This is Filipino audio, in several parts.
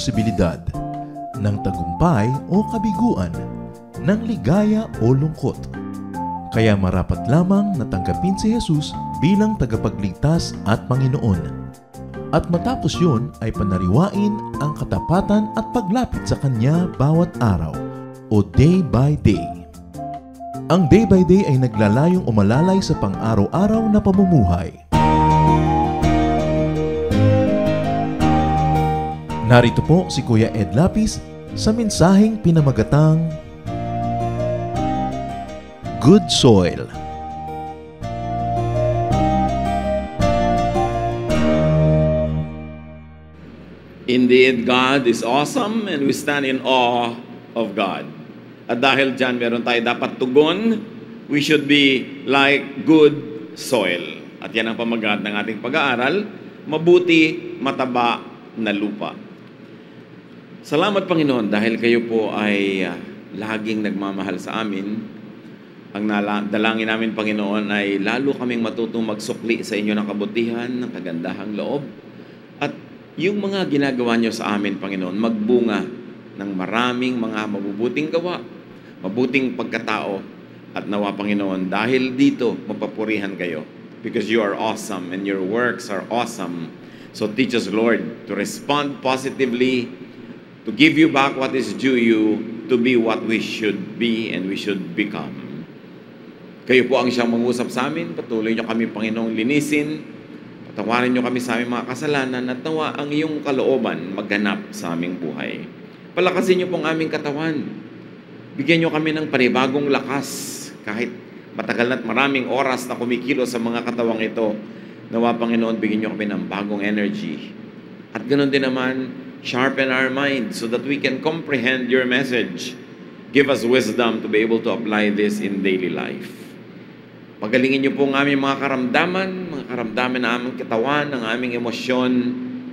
posibilidad, ng tagumpay o kabiguan, ng ligaya o lungkot. Kaya marapat lamang na tanggapin si Jesus bilang tagapagligtas at Panginoon. At matapos yun ay panariwain ang katapatan at paglapit sa Kanya bawat araw o day by day. Ang day by day ay naglalayong umalalay sa pang-araw-araw na pamumuhay. Narito po si Kuya Ed Lapis sa mensaheng pinamagatang Good Soil. Indeed, God is awesome and we stand in awe of God. At dahil dyan, meron tayo dapat tugon, we should be like good soil. At yan ang pamagat ng ating pag-aaral, mabuti, mataba na lupa. Salamat Panginoon dahil kayo po ay laging nagmamahal sa amin. Ang dalangin namin Panginoon ay lalo kaming matutong magsukli sa inyo ng kabutihan, ng kagandahang loob. At yung mga ginagawa nyo sa amin Panginoon, magbunga ng maraming mga mabubuting gawa, mabuting pagkatao. At nawa Panginoon, dahil dito mapapurihan kayo. Because you are awesome and your works are awesome. So teach us Lord to respond positively, to give you back what is due you, to be what we should be and we should become. Kayo po ang siyang mangusap sa amin. Patuloy nyo kami, Panginoong, linisin. Patawarin nyo kami sa aming mga kasalanan at nawa ang iyong kalooban magganap sa aming buhay. Palakasin nyo pong aming katawan. Bigyan nyo kami ng panibagong lakas kahit matagal na't maraming oras na kumikilos sa mga katawang ito. Nawa, Panginoon, bigyan nyo kami ng bagong energy. At ganoon din naman, sharpen our minds so that we can comprehend your message. Give us wisdom to be able to apply this in daily life. Pagalingin niyo po ang aming mga karamdaman ng aming katawan, ng aming emosyon,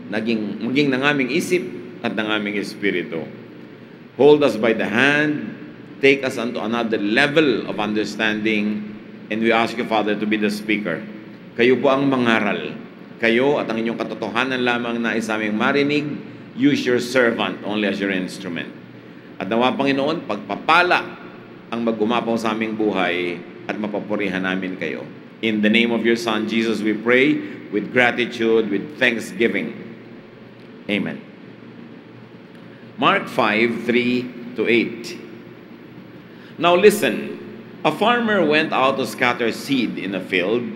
maging ng aming isip at ng aming espiritu. Hold us by the hand, take us onto another level of understanding, and we ask you, Father, to be the speaker. Kayo po ang mangaral. Kayo at ang inyong katotohanan lamang na isaming marinig. Use your servant only as your instrument. At nawa, Panginoon, pagpapala ang magumapaw sa aming buhay at mapapurihan namin kayo. In the name of your Son, Jesus, we pray with gratitude, with thanksgiving. Amen. Mark 5:3-8. Now listen, a farmer went out to scatter seed in a field.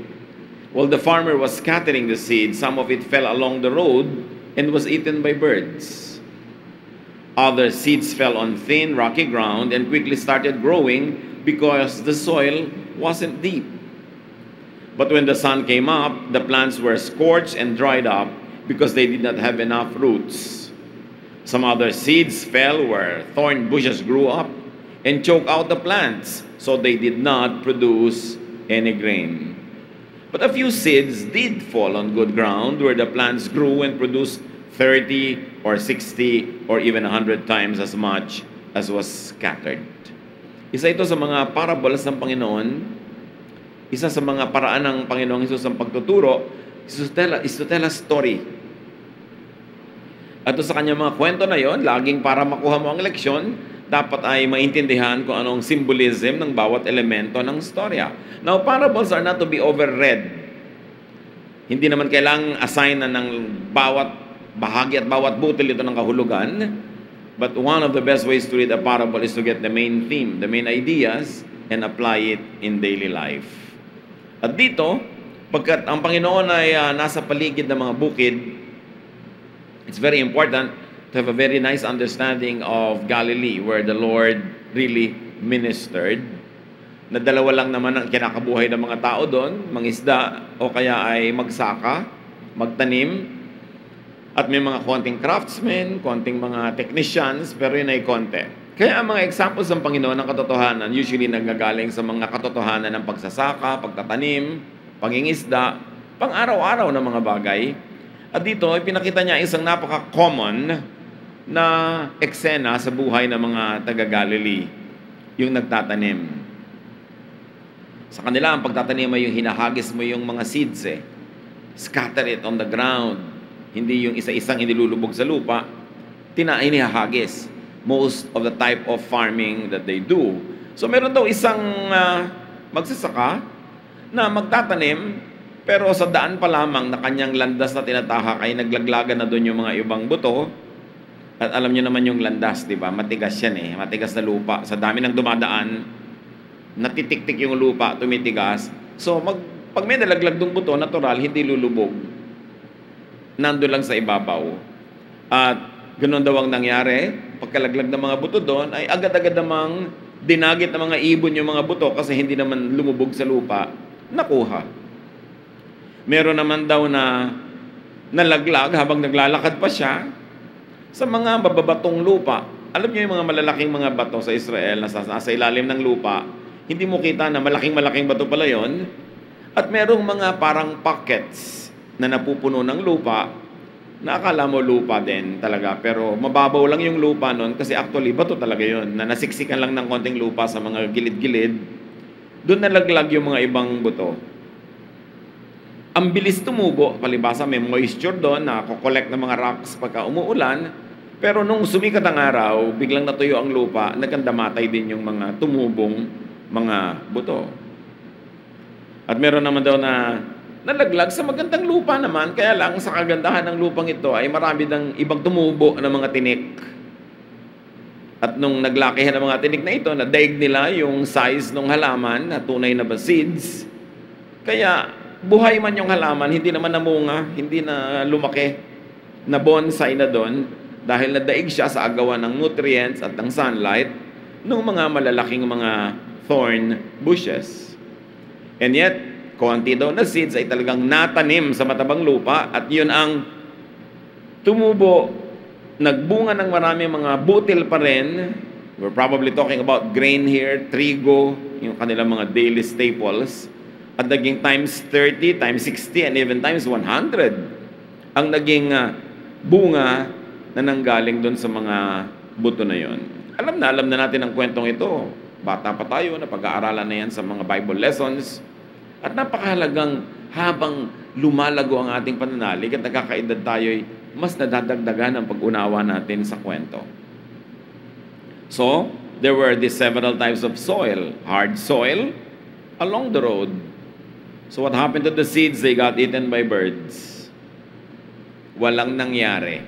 While the farmer was scattering the seed, some of it fell along the road and was eaten by birds. Other seeds fell on thin, rocky ground and quickly started growing because the soil wasn't deep. But when the sun came up, the plants were scorched and dried up because they did not have enough roots. Some other seeds fell where thorn bushes grew up and choked out the plants, so they did not produce any grain. But a few seeds did fall on good ground where the plants grew and produced 30 or 60 or even 100 times as much as was scattered. Isa ito sa mga parables ng Panginoon. Isa sa mga paraan ng Panginoong Hesus ang pagtuturo is to tell a story. At sa kanyang mga kwento na yon, laging para makuha mo ang leksyon, dapat ay maintindihan kung anong symbolism ng bawat elemento ng storya. Now, parables are not to be overread. Hindi naman kailangang assign na ng bawat bahagi at bawat butil ito ng kahulugan. But one of the best ways to read a parable is to get the main theme, the main ideas, and apply it in daily life. At dito, pagkat ang Panginoon ay nasa paligid ng mga bukid, it's very important to have a very nice understanding of Galilee, where the Lord really ministered. Na dalawa lang naman ang kinakabuhay ng mga tao doon, mangisda o kaya ay magsaka, magtanim, at may mga konting craftsmen, konting mga technicians, pero yun ay konti. Kaya ang mga examples ng Panginoon ng katotohanan usually nagagaling sa mga katotohanan ng pagsasaka, pagtatanim, pangingisda, pang-araw-araw na mga bagay. At dito, ipinakita niya isang napaka-common na eksena sa buhay ng mga taga-Galilee, yung nagtatanim. Sa kanila, ang pagtatanim ay yung hinahagis mo yung mga seeds Scatter it on the ground. Hindi yung isa-isang inilulubog sa lupa. inihahagis most of the type of farming that they do. So meron daw isang magsasaka na magtatanim, pero sa daan pa lamang na kanyang landas na tinatahak ay naglaglagan na doon yung mga ibang buto. At alam niyo naman yung landas, di ba? Matigas yan eh. Matigas na lupa. Sa dami ng dumadaan, natitik-tik yung lupa, tumitigas. So, pag may nalaglag dong buto, natural, hindi lulubog. Nandun lang sa ibabaw. At ganoon daw ang nangyari. Pagkalaglag ng mga buto doon, ay agad-agad namang dinagit ng mga ibon yung mga buto kasi hindi naman lumubog sa lupa. Nakuha. Meron naman daw na nalaglag habang naglalakad pa siya sa mga bababatong lupa. Alam niyo yung mga malalaking mga bato sa Israel na sa ilalim ng lupa, hindi mo kita na malaking-malaking bato pala yon. At merong mga parang pockets na napupuno ng lupa na akala mo lupa din talaga. Pero mababaw lang yung lupa nun kasi actually bato talaga yon na nasiksikan lang ng konting lupa sa mga gilid-gilid. Doon nalaglag yung mga ibang buto. Ang bilis tumubo, palibasa may moisture doon, nakakollect ng mga rocks pagka umuulan, pero nung sumikat ang araw, biglang natuyo ang lupa, nagkandamatay din yung mga tumubong mga buto. At meron naman daw na nalaglag sa magandang lupa naman, kaya lang sa kagandahan ng lupang ito ay marami ng ibang tumubo ng mga tinik. At nung naglakihan ng mga tinik na ito, nadaig nila yung size ng halaman na tunay na ba seeds, kaya buhay man yung halaman, hindi naman namunga, hindi na lumaki, na bonsai na doon, dahil nadaig siya sa agawan ng nutrients at ng sunlight ng mga malalaking mga thorn bushes. And yet, konti daw na seeds ay talagang natanim sa matabang lupa at yun ang tumubo, nagbunga ng maraming mga butil pa rin. We're probably talking about grain here, trigo, yung kanilang mga daily staples. At naging times 30, times 60, and even times 100 ang naging bunga na nanggaling doon sa mga buto na yon. Alam na natin ang kwentong ito. Bata pa tayo, napag-aaralan na yan sa mga Bible lessons. At napakahalagang habang lumalago ang ating pananalig at nagkakaedad tayo, mas nadadagdagan ang pag-unawa natin sa kwento. So, there were these several types of soil. Hard soil along the road. So what happened to the seeds? They got eaten by birds. Walang nangyari.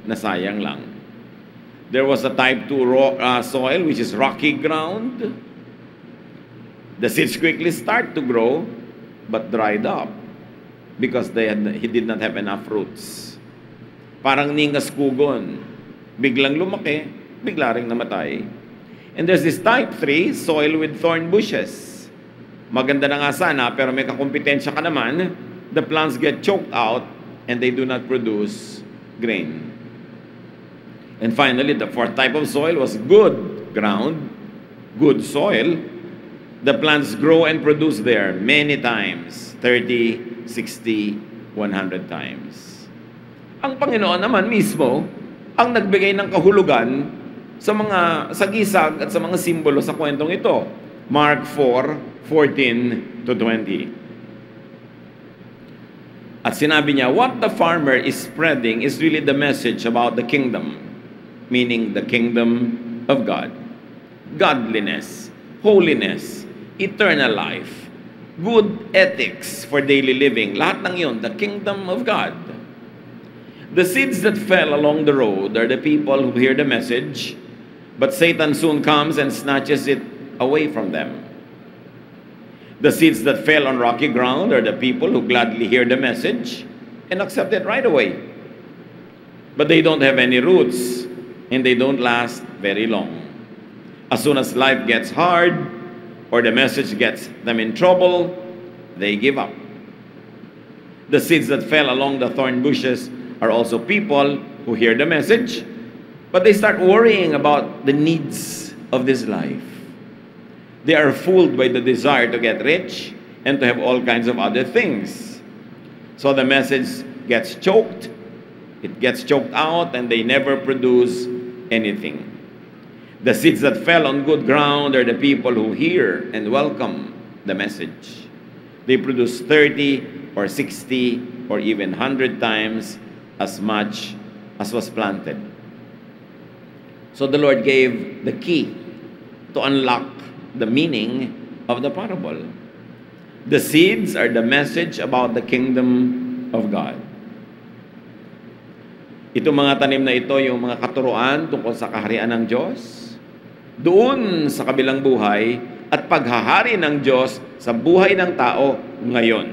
Nasayang lang. There was a type 2 soil, which is rocky ground. The seeds quickly start to grow, but dried up because he did not have enough roots. Parang ningas kugon. Biglang lumaki, bigla ring namatay. And there's this type 3, soil with thorn bushes. Maganda na nga sana, pero may kakumpetensya ka naman, the plants get choked out and they do not produce grain. And finally, the 4th type of soil was good ground, good soil. The plants grow and produce there many times, 30, 60, 100 times. Ang Panginoon naman mismo, ang nagbigay ng kahulugan sa mga sagisag at sa mga simbolo sa kwentong ito. Mark 4:14 to 20. At sinabi niya, what the farmer is spreading is really the message about the kingdom, meaning the kingdom of God. Godliness, holiness, eternal life, good ethics for daily living. Lahat ng yun, the kingdom of God. The seeds that fell along the road are the people who hear the message, but Satan soon comes and snatches it away from them. The seeds that fell on rocky ground are the people who gladly hear the message and accept it right away. But they don't have any roots and they don't last very long. As soon as life gets hard or the message gets them in trouble, they give up. The seeds that fell along the thorn bushes are also people who hear the message, but they start worrying about the needs of this life. They are fooled by the desire to get rich and to have all kinds of other things. So the message gets choked, it gets choked out, and they never produce anything. The seeds that fell on good ground are the people who hear and welcome the message. They produce 30 or 60 or even 100 times as much as was planted. So the Lord gave the key to unlock the meaning of the parable. The seeds are the message about the kingdom of God. Itong mga tanim na ito, yung mga katuruan tungkol sa kaharian ng Diyos, doon sa kabilang buhay at paghahari ng Diyos sa buhay ng tao ngayon.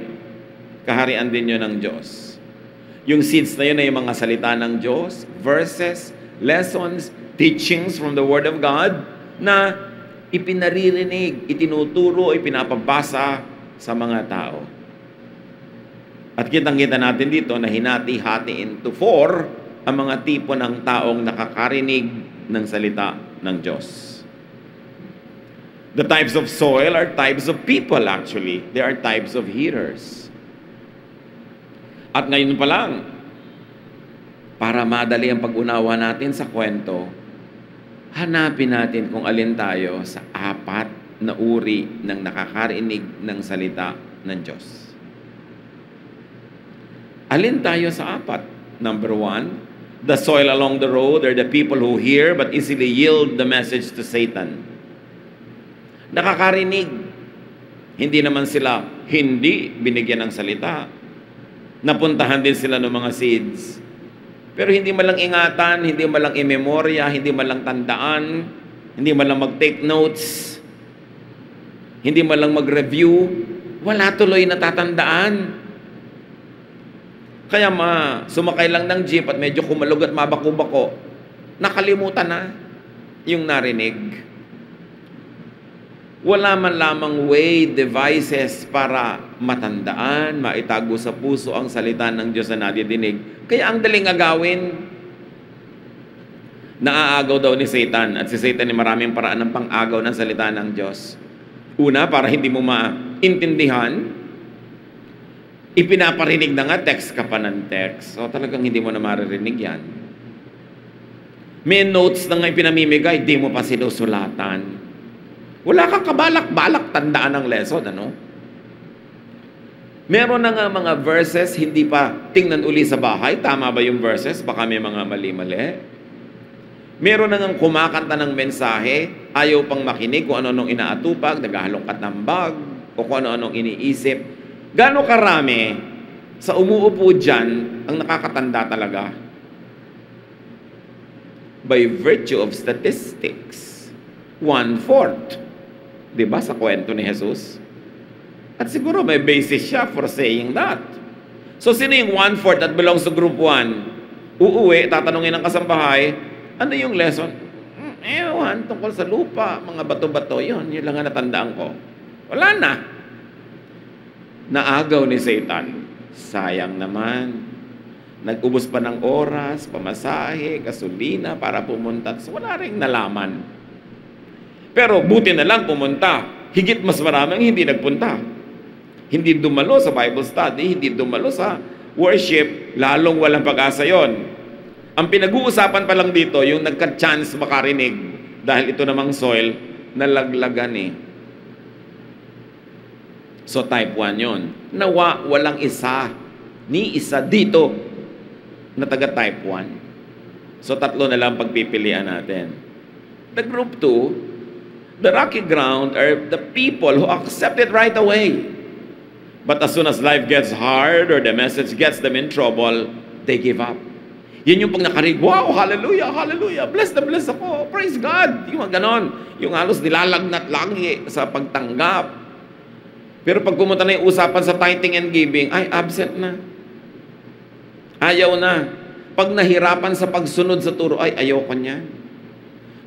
Kaharian din yun ng Diyos. Yung seeds na yun ay yung mga salita ng Diyos, verses, lessons, teachings from the Word of God na ipinaririnig, itinuturo, ipinapabasa sa mga tao. At kitang-kita natin dito na hinati-hati into 4 ang mga tipo ng taong nakakarinig ng salita ng Diyos. The types of soil are types of people actually. They are types of hearers. At ngayon pa lang, para madali ang pag-unawa natin sa kwento, hanapin natin kung alin tayo sa 4 na uri ng nakakarinig ng salita ng Diyos. Alin tayo sa 4? Number 1, the soil along the road are the people who hear but easily yield the message to Satan. Nakakarinig. Hindi naman sila hindi binigyan ng salita. Napuntahan din sila ng mga seeds. Pero hindi man lang ingatan, hindi man lang i-memorya, hindi man lang tandaan, hindi man lang mag-take notes, hindi man lang mag-review, wala tuloy natatandaan. Kaya sumakay lang ng jeep at medyo kumalog at mabako-bako, nakalimutan na yung narinig. Wala man lamang way, devices para matandaan, maitago sa puso ang salita ng Diyos na nadidinig. Kaya ang daling agawin, naaagaw daw ni Satan. At si Satan ay maraming paraan ng pang-agaw ng salita ng Diyos. Una, para hindi mo maintindihan, ipinaparinig na nga, text ka pa ng text. So talagang hindi mo na maririnig yan. May notes na nga ipinamimigay, di mo pa sinusulatan. Wala kang kabalak-balak tandaan ng lesson, ano? Meron na nga mga verses, hindi pa tingnan uli sa bahay. Tama ba yung verses? Baka may mga mali-mali. Meron na nga kumakanta ng mensahe, ayaw pang makinig kung ano-anong inaatupag, naghahalongkat ng bag, o kung ano-anong iniisip. Gano'ng karami sa umuupo dyan ang nakakatanda talaga? By virtue of statistics, 1/4. Diba sa kwento ni Jesus? At siguro may basis siya for saying that. So sino yung 1/4 that belongs to group 1? Uuwi, tatanungin ng kasambahay, ano yung lesson? Ewan, tungkol sa lupa, mga bato-bato, yun lang ang natandaan ko. Wala na. Naagaw ni Satan. Sayang naman. Nag-ubos pa ng oras, pamasahe, gasolina para pumunta. So wala ring nalaman. Pero buti na lang pumunta. Higit mas maraming hindi nagpunta. Hindi dumalo sa Bible study, hindi dumalo sa worship, lalong walang pag-asa yon. Ang pinag-uusapan pa lang dito, yung nagka-chance makarinig. Dahil ito namang soil, nalaglagan eh. So type 1 yon. Nawa, walang isa, ni isa dito na taga type 1. So 3 na lang pagpipilian natin. The group 2, the rocky ground are the people who accept it right away. But as soon as life gets hard or the message gets them in trouble, they give up. Yan yung pag nakarig, wow, hallelujah, hallelujah, bless ako, praise God. Yung ganon, yung halos nilalagnat lagi sa pagtanggap. Pero pag pumunta na yung usapan sa tithing and giving, ay absent na. Ayaw na. Pag nahirapan sa pagsunod sa turo, ay ayaw ko niyan.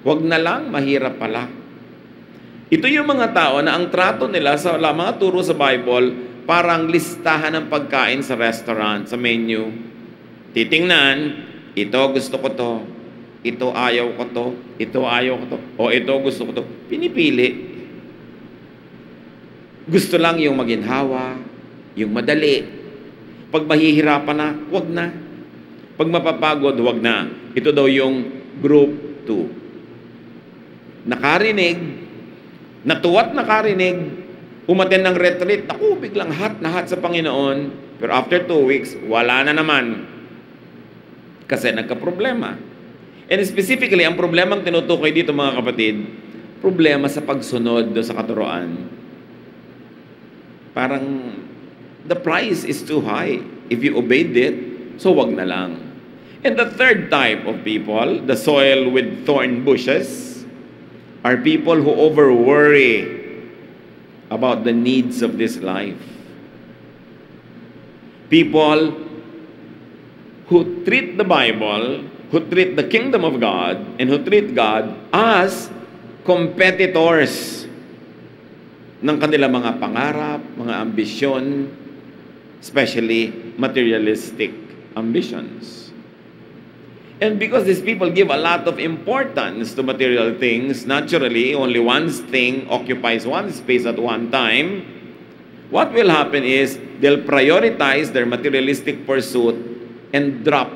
Huwag na lang, mahirap pala. Ito yung mga tao na ang trato nila sa mga turo sa Bible, parang listahan ng pagkain sa restaurant, sa menu. Titingnan, ito gusto ko to, ito ayaw ko to, ito ayaw ko to, o ito gusto ko to. Pinipili. Gusto lang yung maginhawa, yung madali. Pag mahihirapan na, wag na. Pag mapapagod, wag na. Ito daw yung group 2. Nakarinig, natuwa't nakarinig, umaten ng retreat, ako, biglang hot na hot sa Panginoon, pero after 2 weeks, wala na naman. Kasi nagka-problema. And specifically, ang problemang tinutukoy dito mga kapatid, problema sa pagsunod sa katuroan. Parang the price is too high. If you obeyed it, so wag na lang. And the third type of people, the soil with thorn bushes, are people who over-worry about the needs of this life. People who treat the Bible, who treat the kingdom of God, and who treat God as competitors ng kanilang mga pangarap, mga ambisyon, especially materialistic ambitions. And because these people give a lot of importance to material things, naturally, only one thing occupies one space at one time, what will happen is they'll prioritize their materialistic pursuit and drop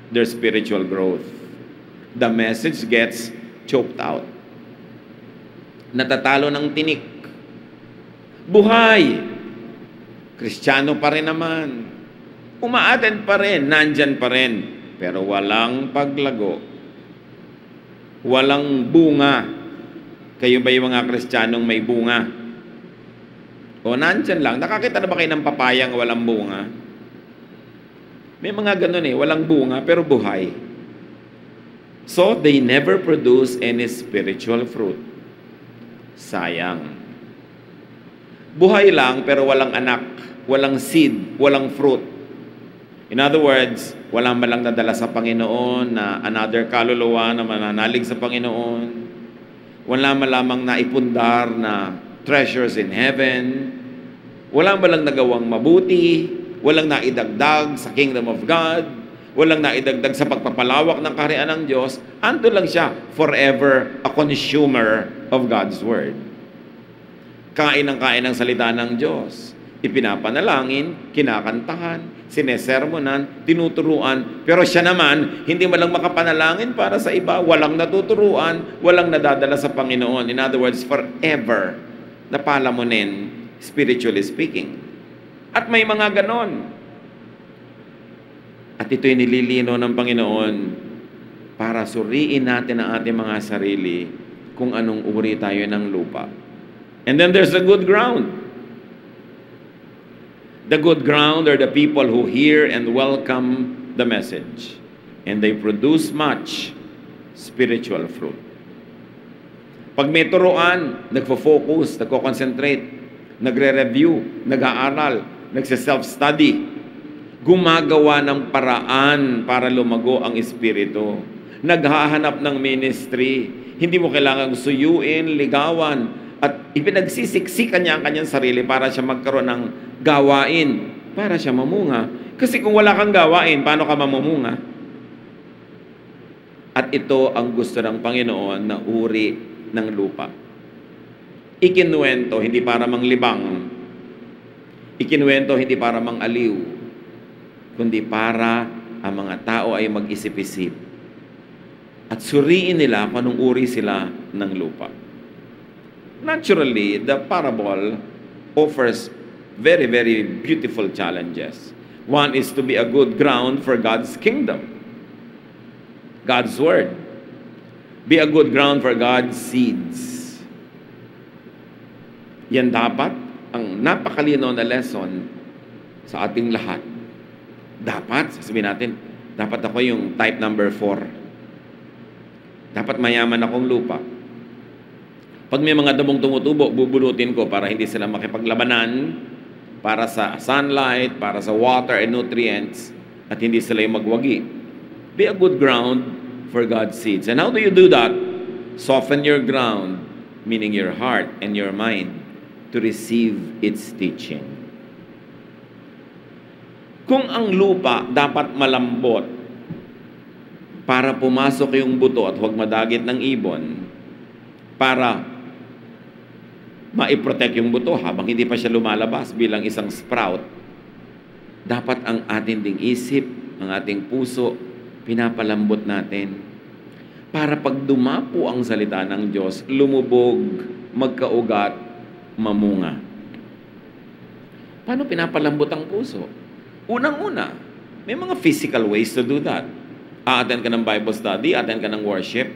their spiritual growth. The message gets choked out. Natatalo ng tinik. Buhay! Kristiyano pa rin naman. Umaattend pa rin, nandyan pa rin. Pero walang paglago. Walang bunga. Kayo ba yung mga Kristiyanong may bunga? O nandyan lang. Nakakita na ba kayo ng papayang walang bunga? May mga ganun walang bunga pero buhay. So, they never produce any spiritual fruit. Sayang. Buhay lang pero walang anak, walang seed, walang fruit. In other words, wala man lang nadala sa Panginoon na another kaluluwa na mananalig sa Panginoon. Wala man lamang naipundar na treasures in heaven. Wala man lang nagawang mabuti. Walang naidagdag sa kingdom of God. Walang naidagdag sa pagpapalawak ng kaharian ng Diyos. Ando lang siya, forever a consumer of God's Word. Kain ng salita ng Diyos. Ipinapanalangin, kinakantahan, sinesermonan, tinuturuan. Pero siya naman, hindi man lang makapanalangin para sa iba, walang natuturuan, walang nadadala sa Panginoon. In other words, forever na palamunin, spiritually speaking. At may mga ganon. At ito'y nililino ng Panginoon para suriin natin ang ating mga sarili kung anong uri tayo ng lupa. And then there's the good ground. The good ground are the people who hear and welcome the message. And they produce much spiritual fruit. Pag may turuan, nagfo-focus, nagko-concentrate, nagre-review, nag-aaral, nagse-self-study, gumagawa ng paraan para lumago ang espiritu, naghahanap ng ministry, hindi mo kailangang suyuin, ligawan, at ipinagsisiksikan niya ang kanyang sarili para siya magkaroon ng gawain, para siya mamunga. Kasi kung wala kang gawain, paano ka mamumunga? At ito ang gusto ng Panginoon na uri ng lupa. Ikinuwento, hindi para manglibang. Ikinuwento, hindi para mangaliw. Kundi para ang mga tao ay mag-isip-isip. At suriin nila kung anong uri sila ng lupa. Naturally, the parable offers very, very beautiful challenges. One is to be a good ground for God's kingdom. God's word. Be a good ground for God's seeds. Yan dapat ang napakalinaw na lesson sa ating lahat. Dapat, sasabihin natin, dapat ako yung type number 4. Dapat mayaman akong lupa. Pag may mga damong tumutubo, bubulutin ko para hindi sila makipaglabanan, para sa sunlight, para sa water and nutrients, at hindi sila yung magwagi. Be a good ground for God's seeds. And how do you do that? Soften your ground, meaning your heart and your mind, to receive its teaching. Kung ang lupa dapat malambot para pumasok yung buto at huwag madagit ng ibon, para maiprotect yung buto habang hindi pa siya lumalabas bilang isang sprout, dapat ang ating ding isip, ang ating puso, pinapalambot natin. Para pag dumapo ang salita ng Diyos, lumubog, magkaugat, mamunga. Paano pinapalambot ang puso? Unang-una, may mga physical ways to do that. A-attend ka ng Bible study, attend ka ng worship.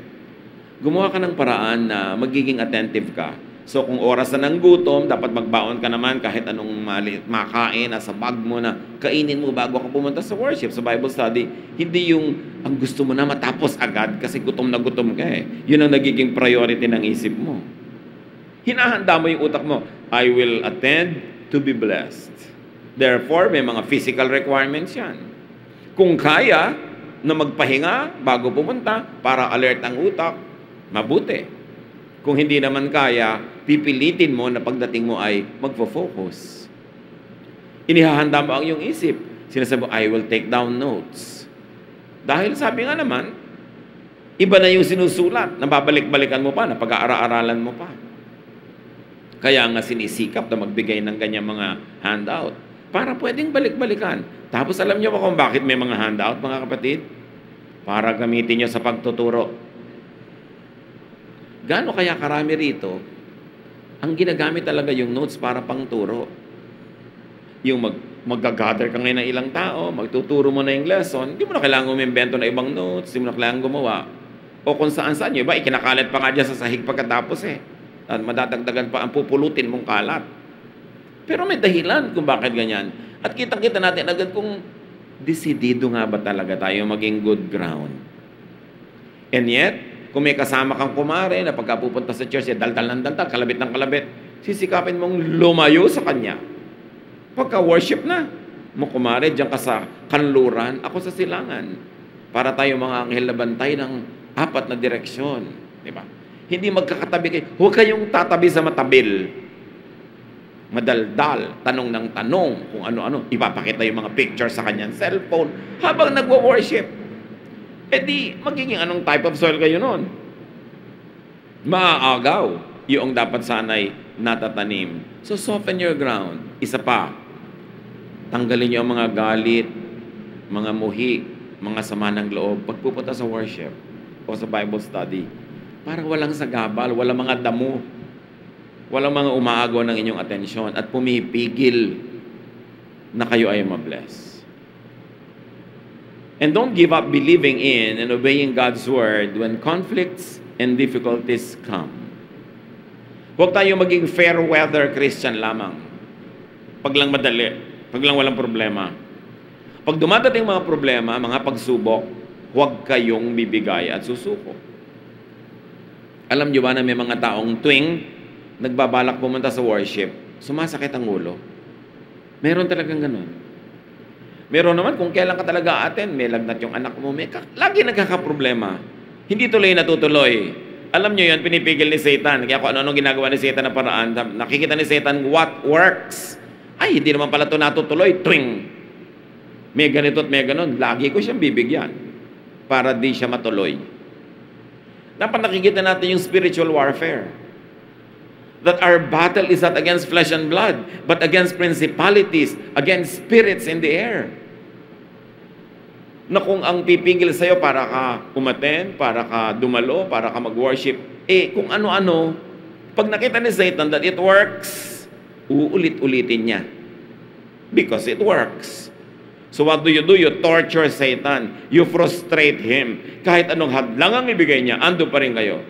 Gumawa ka ng paraan na magiging attentive ka. So kung oras na ng gutom, dapat magbaon ka naman kahit anong makain sa bag mo na kainin mo bago ka pumunta sa worship, sa Bible study. Hindi yung ang gusto mo na matapos agad kasi gutom na gutom ka eh. Yun ang nagiging priority ng isip mo. Hinahanda mo yung utak mo, I will attend to be blessed. Therefore, may mga physical requirements yan. Kung kaya na magpahinga bago pumunta para alert ang utak, mabuti. Kung hindi naman kaya, pipilitin mo na pagdating mo ay magfo-focus. Inihahanda mo ang iyong isip. Sinasabi mo, I will take down notes. Dahil sabi nga naman, iba na yung sinusulat, nababalik-balikan mo pa, napag-aara-aralan mo pa. Kaya nga sinisikap na magbigay ng ganyang mga handout para pwedeng balik-balikan. Tapos alam niyo ba kung bakit may mga handout, mga kapatid? Para gamitin niyo sa pagtuturo. Gaano kaya karami rito, ang ginagamit talaga yung notes para pangturo. Yung mag-gather ka ngayon ng ilang tao, magtuturo mo na yung lesson, hindi mo na kailangan umimbento na ibang notes, hindi mo na kailangan gumawa. O kung saan-saan yung iba, ikinakalat pa nga dyan sa sahig pagkatapos eh. At madadagdagan pa ang pupulutin mong kalat. Pero may dahilan kung bakit ganyan. At kitang-kita natin agad kung desidido nga ba talaga tayo maging good ground. And yet, kung may kasama kang kumare na pagkapupunta sa church, daldal ng daldal, kalabit ng kalabit, sisikapin mong lumayo sa kanya. Pagka-worship na, mo kumare, diyan ka sa kanluran, ako sa silangan. Para tayo mga anghel na bantay ng 4 na direksyon. Diba? Hindi magkakatabi kayo. Huwag kayong tatabi sa matabil. Madaldal, tanong ng tanong, kung ano-ano. Ipapakita yung mga picture sa kanyang cellphone habang nagwo-worship. Eh di, magiging anong type of soil kayo nun? Maaagaw yung dapat sanay natatanim. So, soften your ground. Isa pa, tanggalin niyo ang mga galit, mga muhi, mga sama ng loob, pagpupunta sa worship o sa Bible study. Para walang sagabal, walang mga damo, walang mga umaagaw ng inyong atensyon at pumipigil na kayo ay mabless. And don't give up believing in and obeying God's word when conflicts and difficulties come. Huwag tayo maging fair weather Christian lamang. Pag lang madali, pag lang walang problema. Pag dumadating mga problema, mga pagsubok, huwag kayong bibigay at susuko. Alam niyo ba na may mga taong tuwing nagbabalak pumunta sa worship, sumasakit ang ulo? Meron talagang ganun. Meron naman kung kailan ka talaga attend, may lagnat yung anak mo, lagi nagkakaproblema. Hindi tuloy natutuloy. Alam niyo yan, pinipigil ni Satan. Kaya kung ano-ano ginagawa ni Satan na paraan, nakikita ni Satan what works. Ay, hindi naman pala ito natutuloy. Twing! May ganito at may ganon. Lagi ko siyang bibigyan para di siya matuloy. Dapat nakikita natin yung spiritual warfare. That our battle is not against flesh and blood, but against principalities, against spirits in the air. Na kung ang pipigil sa'yo para ka umaten, para ka dumalo, para ka mag-worship, kung ano-ano, pag nakita ni Satan that it works, uulit-ulitin niya. Because it works. So what do? You torture Satan. You frustrate him. Kahit anong hadlang ang ibigay niya, ando pa rin kayo.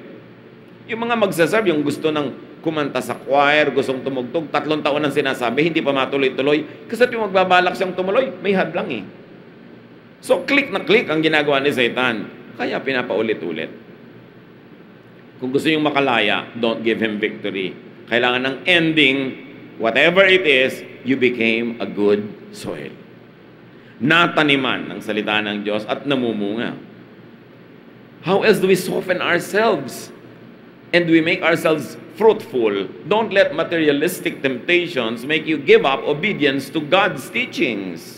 Yung mga magsasabi, yung gusto ng kumanta sa choir, gustong tumugtog, 3 taon ang sinasabi, hindi pa matuloy-tuloy. Kasi yung magbabalak siyang tumuloy, may hadlang eh. So, click na click ang ginagawa ni Satan. Kaya pinapaulit-ulit. Kung gusto yung makalaya, don't give him victory. Kailangan ng ending, whatever it is, you became a good soil. Nataniman ng salita ng Diyos at namumunga. How else do we soften ourselves? And we make ourselves fruitful. Don't let materialistic temptations make you give up obedience to God's teachings.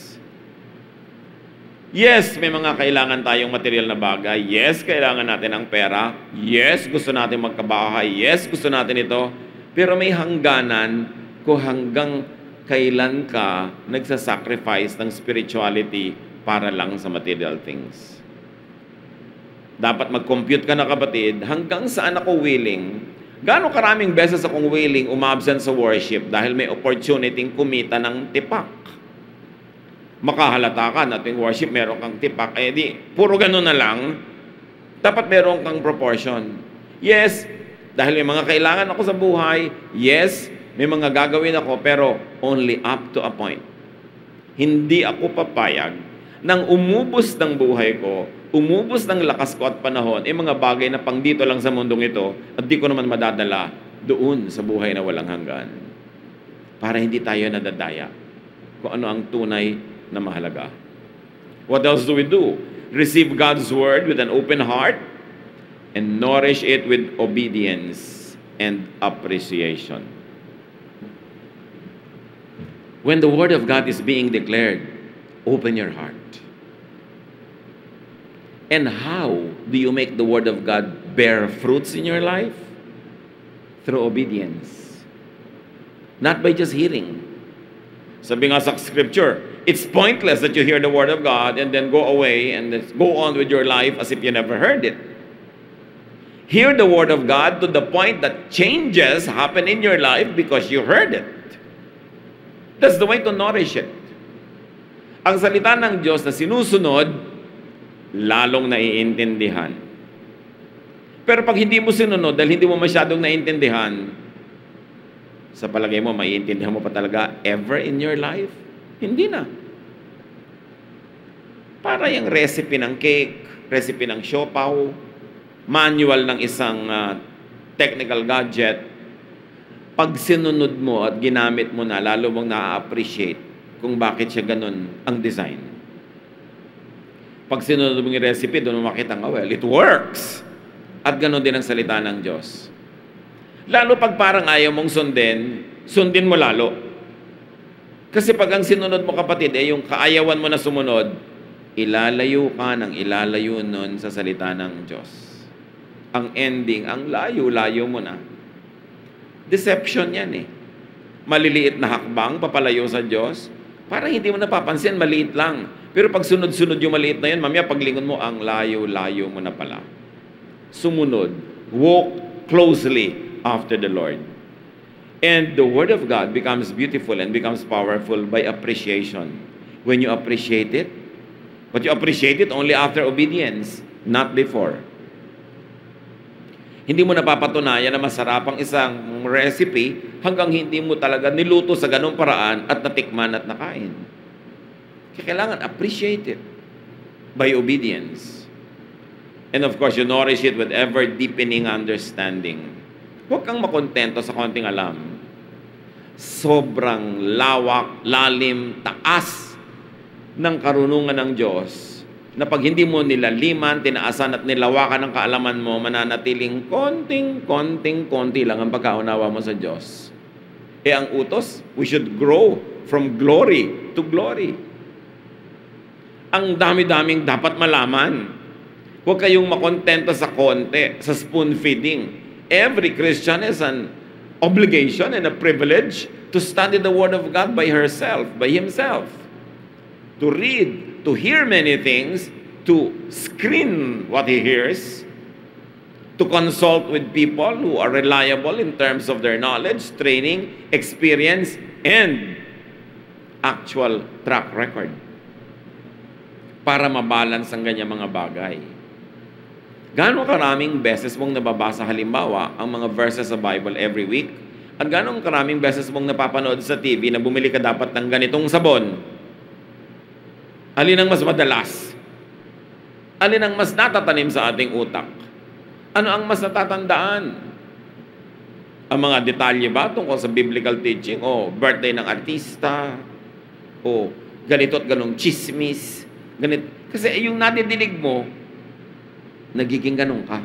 Yes, may mga kailangan tayong material na bagay. Yes, kailangan natin ng pera. Yes, gusto natin magkabahay. Yes, gusto natin ito. Pero may hangganan kung hanggang kailan ka nagsasacrifice ng spirituality para lang sa material things. Dapat mag-compute ka na kapatid, hanggang saan ako willing. Gaano karaming beses akong willing umabsent sa worship dahil may opportunity kumita ng tipak. makahalata ka na tuwing worship, meron kang tipak, eh di, puro ganun na lang, dapat meron kang proportion. Yes, dahil may mga kailangan ako sa buhay, yes, may mga gagawin ako, pero only up to a point. Hindi ako papayag nang umubos ng buhay ko, umubos ng lakas ko at panahon, mga bagay na pang dito lang sa mundong ito, at di ko naman madadala doon sa buhay na walang hanggan. Para hindi tayo nadadaya kung ano ang tunay na mahalaga. What else do we do? Receive God's word with an open heart and nourish it with obedience and appreciation. When the word of God is being declared, open your heart. And how do you make the word of God bear fruits in your life? Through obedience. Not by just hearing. Sabi nga sa scripture, it's pointless that you hear the word of God and then go away and then go on with your life as if you never heard it. Hear the word of God to the point that changes happen in your life because you heard it. That's the way to nourish it. Ang salita ng Diyos na sinusunod, lalong naiintindihan. Pero pag hindi mo sinunod, dahil hindi mo masyadong naiintindihan, sa palagay mo, maiintindihan mo pa talaga ever in your life? Hindi na. Para yung recipe ng cake, recipe ng siopaw, manual ng isang technical gadget, pag sinunod mo at ginamit mo na, lalo mong na-appreciate kung bakit siya ganun ang design. Pag sinunod mo yung recipe, doon mo makita nga, well, it works. At ganun din ang salita ng Diyos. Lalo pag parang ayaw mong sundin mo lalo. Kasi pag ang sinunod mo, kapatid, yung kaayawan mo na sumunod, ilalayo ka ng ilalayo nun sa salita ng Diyos. Ang ending, ang layo-layo mo na. Deception yan eh. Maliliit na hakbang, papalayo sa Diyos. Parang hindi mo napapansin, maliit lang. Pero pag sunod-sunod yung maliit na yun, mamaya paglingon mo, ang layo-layo mo na pala. Sumunod. Walk closely after the Lord. And the Word of God becomes beautiful and becomes powerful by appreciation. When you appreciate it, but you appreciate it only after obedience, not before. Hindi mo napapatunayan na masarap ang isang recipe hanggang hindi mo talaga niluto sa ganong paraan at natikman at nakain. Kaya kailangan appreciate it by obedience. And of course, you nourish it with ever-deepening understanding. Huwag kang makontento sa konting alam. Sobrang lawak, lalim, taas ng karunungan ng Diyos na pag hindi mo nilaliman, tinaasan at nilawakan ng kaalaman mo, mananatiling konti lang ang pagkaunawa mo sa Diyos. Ang utos, we should grow from glory to glory. Ang dami-daming dapat malaman. Huwag kayong makontento sa konti, sa spoon feeding. Every Christian has an obligation and a privilege to study the Word of God by herself, by himself. To read, to hear many things, to screen what he hears, to consult with people who are reliable in terms of their knowledge, training, experience, and actual track record. Para mabalance ang ganyang mga bagay. Gano'ng karaming beses mong nababasa halimbawa ang mga verses sa Bible every week? At gano'ng karaming beses mong napapanood sa TV na bumili ka dapat ng ganitong sabon? Alin ang mas madalas? Alin ang mas natatanim sa ating utak? Ano ang mas natatandaan? Ang mga detalye ba tungkol sa biblical teaching? O birthday ng artista? O ganito at ganong chismis? Ganito. Kasi yung nadidinig mo, nagiging ganun ka.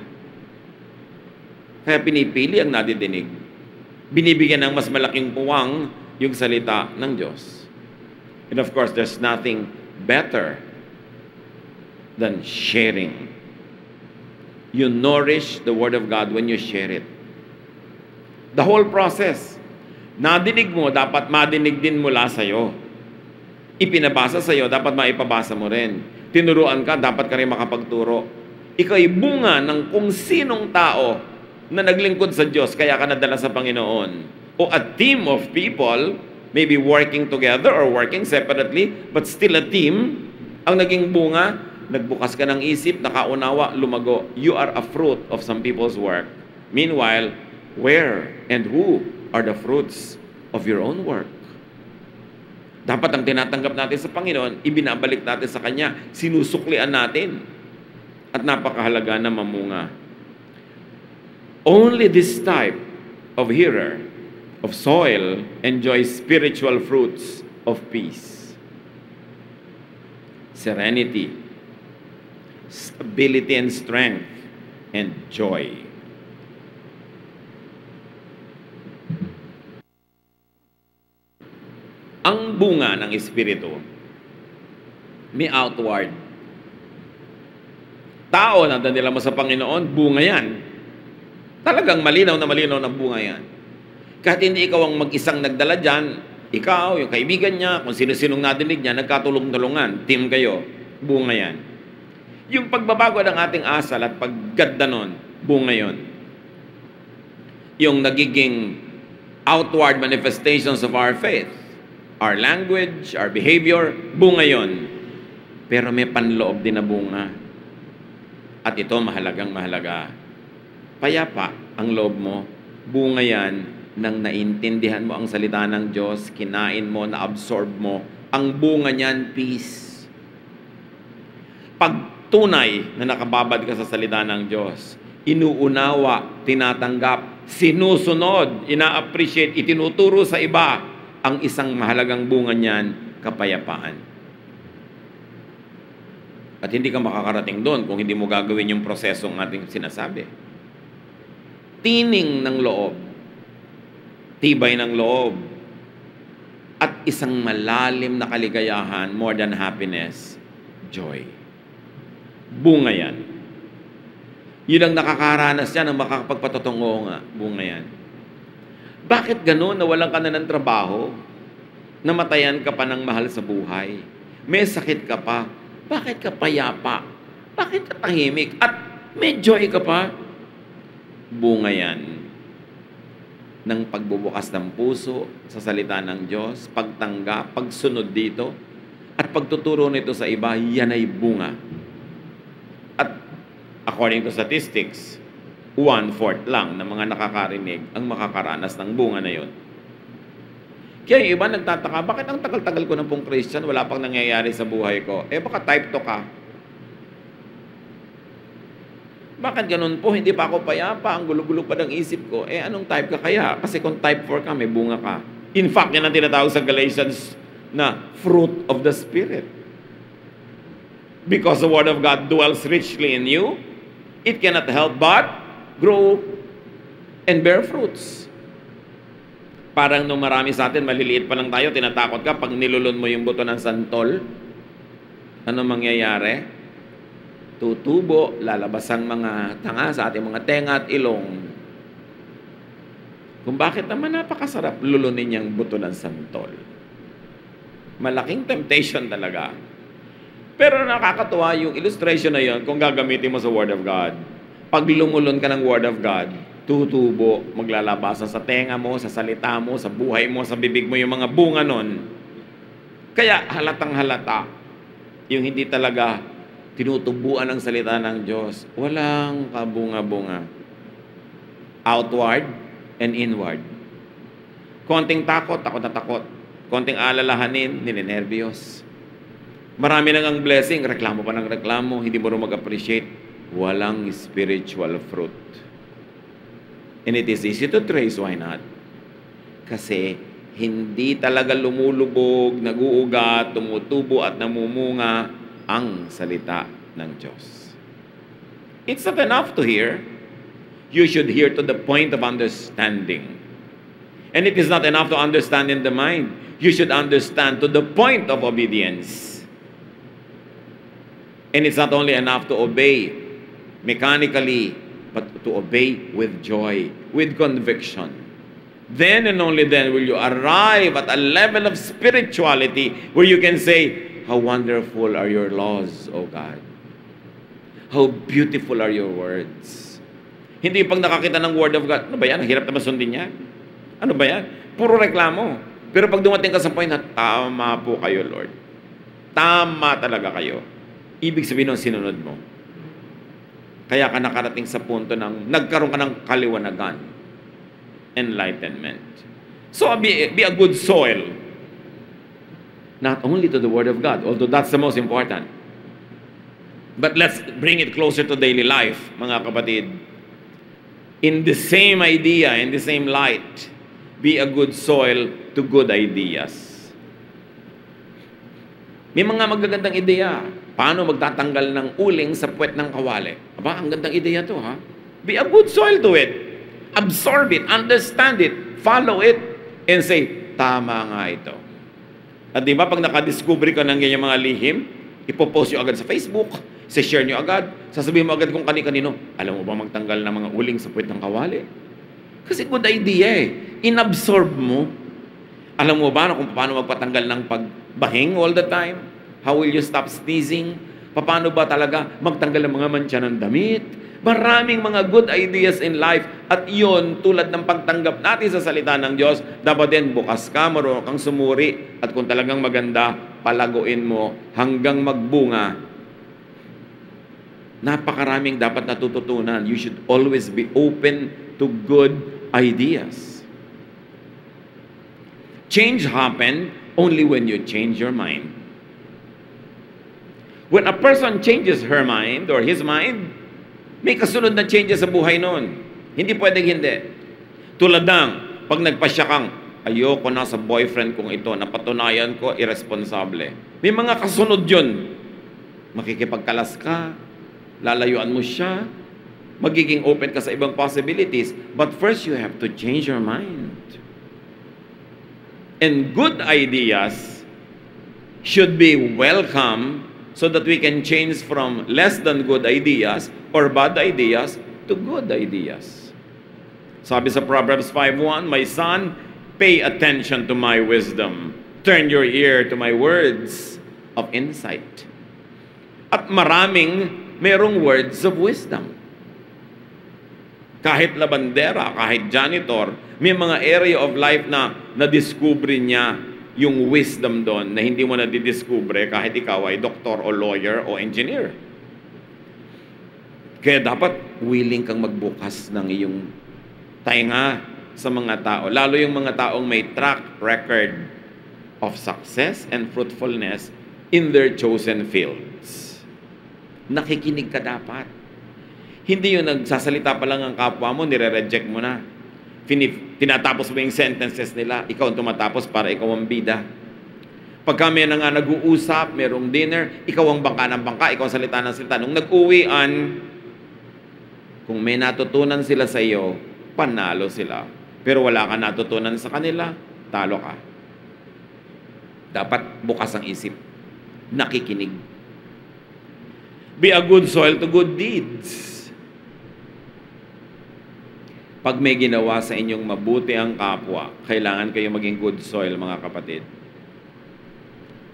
Kaya pinipili ang nadidinig. Binibigyan ng mas malaking puwang yung salita ng Diyos. And of course, there's nothing better than sharing. You nourish the Word of God when you share it. The whole process. Nadinig mo, dapat madinig din mula sa'yo. Ipinabasa sa'yo, dapat maipabasa mo rin. Tinuruan ka, dapat ka rin makapagturo. Ikaw ay bunga ng kung sinong tao na naglingkod sa Diyos, kaya ka nadala sa Panginoon. O a team of people maybe working together or working separately, but still a team. Ang naging bunga, nagbukas ka ng isip, nakaunawa, lumago. You are a fruit of some people's work. Meanwhile, where and who are the fruits of your own work? Dapat ang tinatanggap natin sa Panginoon, ibinabalik natin sa Kanya, sinusuklian natin. At napakahalaga na mamunga. Only this type of hearer, of soil, enjoys spiritual fruits of peace, serenity, stability and strength, and joy. Ang bunga ng Espiritu, may outward. Tao na danila mo sa Panginoon, bunga yan. Talagang malinaw na bunga yan. Kahit hindi ikaw ang mag-isang nagdala dyan, ikaw, yung kaibigan niya, kung sino-sinong nadinig niya, nagkatulong-tulungan, team kayo, bunga yan. Yung pagbabago ng ating asal at pagganda nun, bunga yon. Yung nagiging outward manifestations of our faith, our language, our behavior, bunga yon. Pero may panloob din na bunga. At ito mahalagang mahalaga. Payapa ang loob mo, bunga yan nang naintindihan mo ang salita ng Diyos, kinain mo, na-absorb mo, ang bunga niyan, peace. Pag tunay na nakababad ka sa salita ng Diyos, inuunawa, tinatanggap, sinusunod, ina-appreciate, itinuturo sa iba, ang isang mahalagang bunga niyan, kapayapaan. At hindi ka makakarating doon kung hindi mo gagawin yung prosesong ating sinasabi. Tining ng loob, tibay ng loob, at isang malalim na kaligayahan, more than happiness, joy. Bunga yan. Yun ang nakakaranas yan, ang makakapagpatutungo nga, bunga yan. Bakit ganun? Nawalan ka na ng trabaho? Namatayan ka pa ng mahal sa buhay? May sakit ka pa? Bakit ka payapa? Bakit ka tahimik? At may joy ka pa? Bunga yan ng pagbubukas ng puso sa salita ng Diyos, pagtanggap, pagsunod dito, at pagtuturo nito sa iba, yan ay bunga. At according to statistics, 1/4 lang ng mga nakakarinig ang makakaranas ng bunga na yon. Kaya yung iba nagtataka, bakit ang tagal-tagal ko na pong Christian, wala pang nangyayari sa buhay ko? Baka type 2 ka. Bakit ganun po? Hindi pa ako payapa, ang gulo-gulo pa ng isip ko. Anong type ka kaya? Kasi kung type 4 ka, may bunga ka. In fact, yan ang tinatawag sa Galatians na fruit of the Spirit. Because the Word of God dwells richly in you, it cannot help but grow and bear fruits. Parang nung marami sa atin, maliliit pa lang tayo, tinatakot ka, pag nilulun mo yung buto ng santol, ano mangyayari? Tutubo, lalabas ang mga tanga sa ating mga tenga at ilong. Kung bakit naman napakasarap lulunin yung buto ng santol. Malaking temptation talaga. Pero nakakatuwa yung illustration na yun kung gagamitin mo sa Word of God. Pag lumulun ka ng Word of God, tutubo, maglalabasan sa tenga mo, sa salita mo, sa buhay mo, sa bibig mo yung mga bunga nun. Kaya halatang halata yung hindi talaga tinutubuan ang salita ng Diyos. Walang kabunga-bunga. Outward and inward. Konting takot, takot na takot. Konting alalahanin, ninenervyos. Marami nang ang blessing, reklamo pa ng reklamo, hindi mo rin mag-appreciate. Walang spiritual fruit. And it is easy to trace, why not? Kasi hindi talaga lumulubog, naguugat, tumutubo at namumunga ang salita ng Diyos. It's not enough to hear. You should hear to the point of understanding. And it is not enough to understand in the mind. You should understand to the point of obedience. And it's not only enough to obey mechanically, but to obey with joy, with conviction. Then and only then will you arrive at a level of spirituality where you can say, how wonderful are your laws, O God. How beautiful are your words. Hindi pag nakakita ng Word of God, ano ba yan? Ang hirap naman sundin yan. Ano ba yan? Puro reklamo. Pero pag dumating ka sa point na, tama po kayo, Lord. Tama talaga kayo. Ibig sabihin ng sinunod mo. Kaya ka nakarating sa punto ng nagkaroon ka ng kaliwanagan. Enlightenment. So, be a good soil. Not only to the Word of God, although that's the most important. But let's bring it closer to daily life, mga kapatid. In the same idea, in the same light, be a good soil to good ideas. May mga magagandang ideya. Paano magtatanggal ng uling sa puwet ng kawali? Aba, ang gandang ideya to, ha? Be a good soil to it. Absorb it, understand it, follow it, and say, tama nga ito. At di ba, pag nakadiscover ka ng ganyan mga lihim, ipopost nyo agad sa Facebook, share nyo agad, sasabihin mo agad kung kani-kanino, alam mo ba magtanggal ng mga uling sa puwet ng kawali? Kasi good idea eh. Inabsorb mo. Alam mo ba kung paano magpatanggal ng pagbahing all the time? How will you stop sneezing? Paano ba talaga magtanggal ng mga mantsa ng damit? Maraming mga good ideas in life. At yun, tulad ng pagtanggap natin sa salita ng Diyos, dapat din bukas ka, marunong kang sumuri. At kung talagang maganda, palaguin mo hanggang magbunga. Napakaraming dapat natututunan. You should always be open to good ideas. Change happen only when you change your mind. When a person changes her mind or his mind, may kasunod na changes sa buhay nun. Hindi pwedeng hindi. Tulad ng, pag nagpasya kang, ayoko na sa boyfriend kong ito, napatunayan ko, irresponsable. May mga kasunod yun. Makikipagkalas ka, lalayuan mo siya, magiging open ka sa ibang possibilities. But first, you have to change your mind. And good ideas should be welcome so that we can change from less than good ideas or bad ideas to good ideas. Sabi sa Proverbs 5:1, my son, pay attention to my wisdom. Turn your ear to my words of insight. At maraming merong words of wisdom. Kahit labandera, kahit janitor, may mga area of life na nadiscover niya yung wisdom doon na hindi mo nadidiscover kahit ikaw ay doktor o lawyer o engineer. Kaya dapat willing kang magbukas ng iyong tainga sa mga tao. Lalo yung mga taong may track record of success and fruitfulness in their chosen fields. Nakikinig ka dapat. Hindi yung nagsasalita pa lang ang kapwa mo, nire-reject mo na. Tinatapos mo yung sentences nila, ikaw ang tumatapos para ikaw ang bida. Pag kami na nga nag-uusap, merong dinner, ikaw ang bangka ng bangka, ikaw ang salita ng salita. Nung nag-uwian, kung may natutunan sila sa iyo, panalo sila. Pero wala ka natutunan sa kanila, talo ka. Dapat bukas ang isip. Nakikinig. Be a good soil to good deeds. Pag may ginawa sa inyong mabuti ang kapwa, kailangan kayo maging good soil, mga kapatid.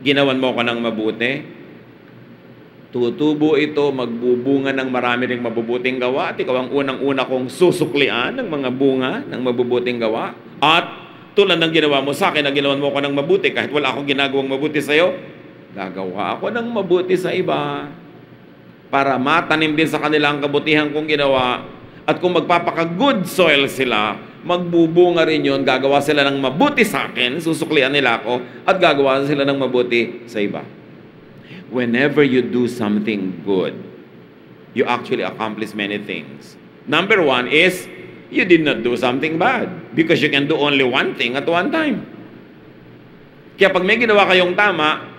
Ginawan mo ko ng mabuti, tutubo ito, magbubunga ng marami ring mabubuting gawa, at ikaw ang unang-una kong susuklian ng mga bunga ng mabubuting gawa. At tulad ng ginawa mo sa akin, na ginawan mo ko ng mabuti, kahit wala akong ginagawang mabuti sa iyo, gagawa ako ng mabuti sa iba para matanim din sa kanila ang kabutihan kong ginawa. At kung magpapaka-good soil sila, magbubunga rin yun, gagawa sila ng mabuti sa akin, susuklian nila ako, at gagawa sila ng mabuti sa iba. Whenever you do something good, you actually accomplish many things. Number one is, you did not do something bad because you can do only one thing at one time. Kaya pag may ginawa kayong tama,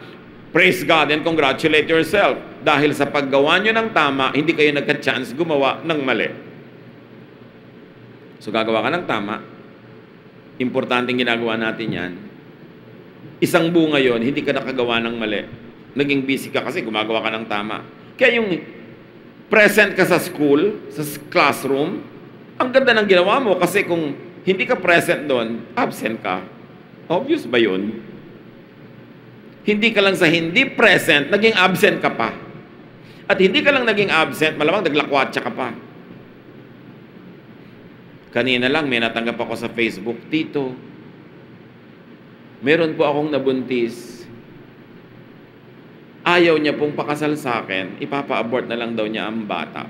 praise God and congratulate yourself. Dahil sa paggawa nyo ng tama, hindi kayo nagka-chance gumawa ng mali. So gagawa ka ng tama, importanteng ginagawa natin yan. Isang bunga yon, hindi ka nakagawa ng mali. Naging busy ka kasi gumagawa ka ng tama. Kaya yung present ka sa school, sa classroom, ang ganda ng ginawa mo kasi kung hindi ka present doon, absent ka. Obvious ba yun? Hindi ka lang sa hindi present, naging absent ka pa. At hindi ka lang naging absent, malamang naglakwatsa ka pa. Kanina lang, may natanggap ako sa Facebook, Tito, Meron po akong nabuntis. Ayaw niya pong pakasal sa akin, ipapa-abort na lang daw niya ang bata.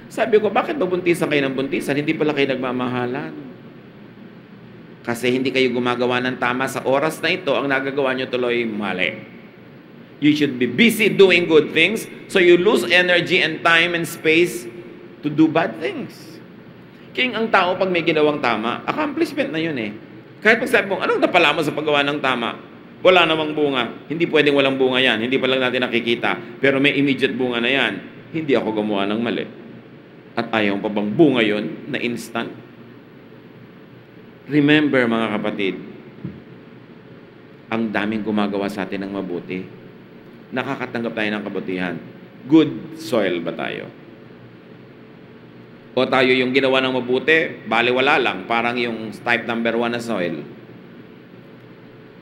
Sabi ko, bakit babuntisan kayo ng buntisan? Hindi pala kayo nagmamahalan. Kasi hindi kayo gumagawa ng tama sa oras na ito, ang nagagawa niyo tuloy mali. You should be busy doing good things so you lose energy and time and space to do bad things. King ang tao pag may ginawang tama, accomplishment na yun eh. Kahit pag sabi mong, anong napala mo sa paggawa ng tama? Wala namang bunga. Hindi pwedeng walang bunga yan. Hindi pa lang natin nakikita. Pero may immediate bunga na yan. Hindi ako gumawa ng mali. At ayaw pa bang bunga yun na instant? Remember mga kapatid, ang daming gumagawa sa atin ng mabuti. Nakakatanggap tayo ng kabutihan. Good soil ba tayo? O tayo yung ginawa ng mabuti, baliwala lang, parang yung type number 1 na soil.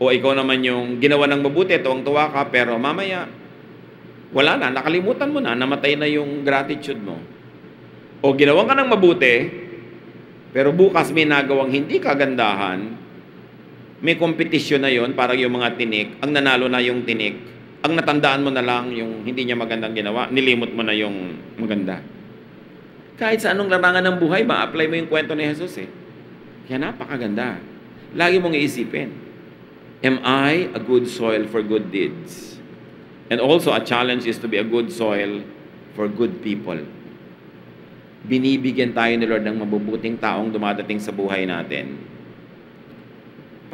O ikaw naman yung ginawa ng mabuti, tuwang-tuwa ka, pero mamaya, wala na, nakalimutan mo na, namatay na yung gratitude mo. O ginawa ka ng mabuti, pero bukas may nagawang hindi kagandahan, may kompetisyon na yon, parang yung mga tinik, ang nanalo na yung tinik, ang natandaan mo na lang yung hindi niya magandang ginawa, nilimot mo na yung maganda. Kahit sa anong larangan ng buhay, ma-apply mo yung kwento ni Jesus eh. Kaya napakaganda. Lagi mong iisipin, am I a good soil for good deeds? And also, a challenge is to be a good soil for good people. Binibigyan tayo ni Lord ng mabubuting taong dumadating sa buhay natin.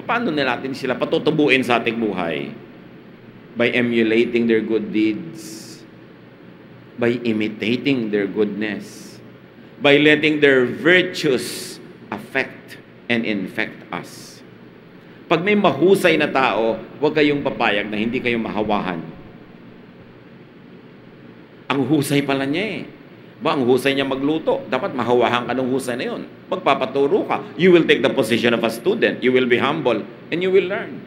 Paano natin sila patutubuin sa ating buhay? By emulating their good deeds. By imitating their goodness. By letting their virtues affect and infect us. Pag may mahusay na tao, huwag kayong papayag na hindi kayo mahawahan. Ang husay pala niya eh. Ba, ang husay niya magluto. Dapat mahawahan ka ng husay na yun. Magpapaturo ka. You will take the position of a student. You will be humble. And you will learn.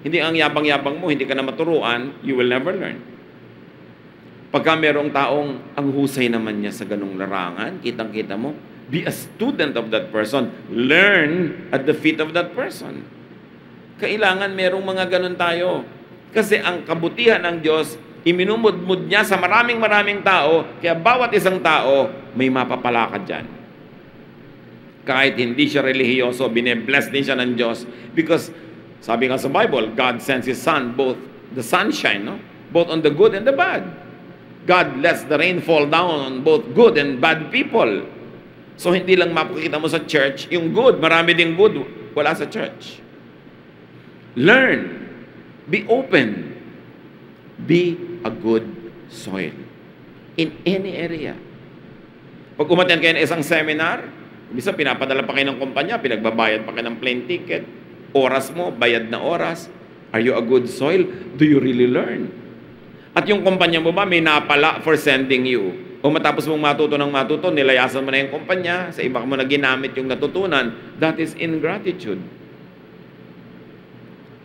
Hindi ang yabang-yabang mo, hindi ka na maturuan, you will never learn. Pagka merong taong ang husay naman niya sa ganung larangan, kitang-kita mo, be a student of that person. Learn at the feet of that person. Kailangan merong mga ganun tayo. Kasi ang kabutihan ng Diyos, iminumudmud niya sa maraming tao, kaya bawat isang tao, may mapapala ka dyan. Kahit hindi siya relihiyoso, bine-bless din siya ng Diyos. Because, sabi nga sa Bible, God sends His Son, both the sunshine, no? Both on the good and the bad. God lets the rain fall down on both good and bad people. So, hindi lang mapakita mo sa church, yung good, marami ding good, wala sa church. Learn. Be open. Be a good soil. In any area. Pag umattend kayo ng isang seminar, bisa pinapadala pa kayo ng kumpanya, pinagbabayad pa kayo ng plane ticket, oras mo, bayad na oras. Are you a good soil? Do you really learn? At yung kumpanya mo ba, may napala for sending you. O matapos mong matuto ng matuto, nilayasan mo na yung kumpanya, sa iba mo na ginamit yung natutunan, that is ingratitude.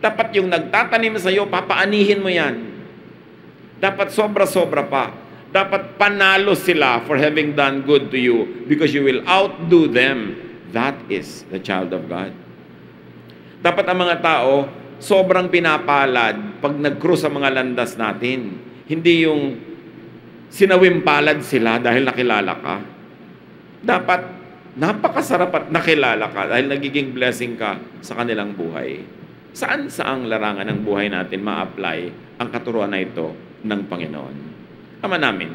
Dapat yung nagtatanim sa iyo, papaanihin mo yan. Dapat sobra-sobra pa. Dapat panalo sila for having done good to you because you will outdo them. That is the child of God. Dapat ang mga tao, sobrang pinapalad pag nag-cross sa mga landas natin. Hindi yung sinawimpalad sila dahil nakilala ka. Dapat napakasarap at nakilala ka dahil nagiging blessing ka sa kanilang buhay. Saan saang larangan ng buhay natin ma-apply ang katuruan na ito ng Panginoon? Ama namin,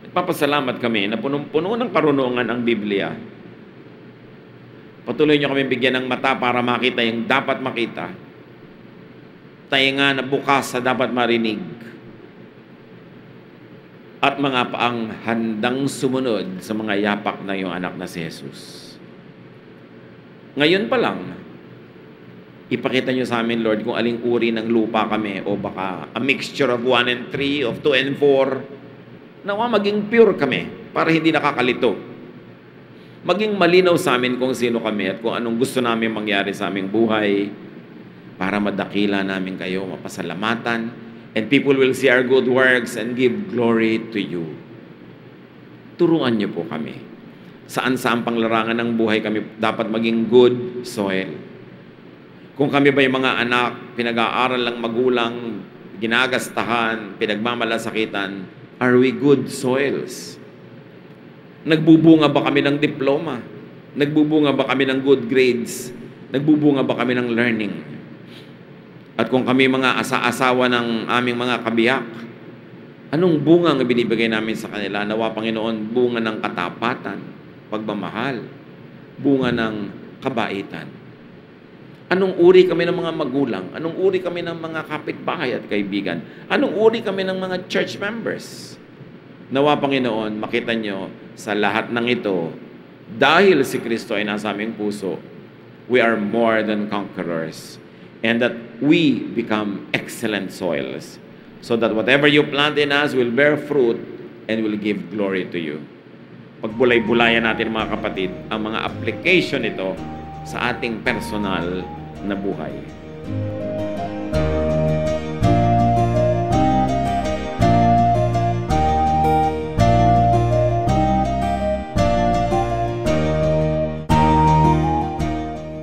nagpapasalamat kami na punong-puno ng karunungan ang Biblia. Patuloy niyo kami bigyan ng mata para makita yung dapat makita. Tainga na bukas sa dapat marinig. At mga paang handang sumunod sa mga yapak na iyong anak na si Jesus. Ngayon pa lang, ipakita niyo sa amin, Lord, kung aling uri ng lupa kami o baka a mixture of 1 and 3, of 2 and 4. Nawa maging pure kami para hindi nakakalito. Maging malinaw sa amin kung sino kami at kung anong gusto namin mangyari sa aming buhay para madakila namin kayo, mapasalamatan, and people will see our good works and give glory to you. Turuan niyo po kami Saan-saan panglarangan ng buhay kami dapat maging good soil. Kung kami ba yung mga anak, pinag-aaral lang magulang, ginagastahan, pinagmamalasakitan, are we good soils? Nagbubunga ba kami ng diploma? Nagbubunga ba kami ng good grades? Nagbubunga ba kami ng learning? At kung kami mga asa-asawa ng aming mga kabiyak, anong bunga ang binibigay namin sa kanila? Nawa, Panginoon, bunga ng katapatan, pagmamahal, bunga ng kabaitan. Anong uri kami ng mga magulang? Anong uri kami ng mga kapitbahay at kaibigan? Anong uri kami ng mga church members? Nawa, Panginoon, makita nyo sa lahat ng ito, dahil si Kristo ay nasa aming puso, we are more than conquerors, and that we become excellent soils, so that whatever you plant in us will bear fruit and will give glory to you. Pagbulay-bulayan natin, mga kapatid, ang mga application nito sa ating personal na buhay.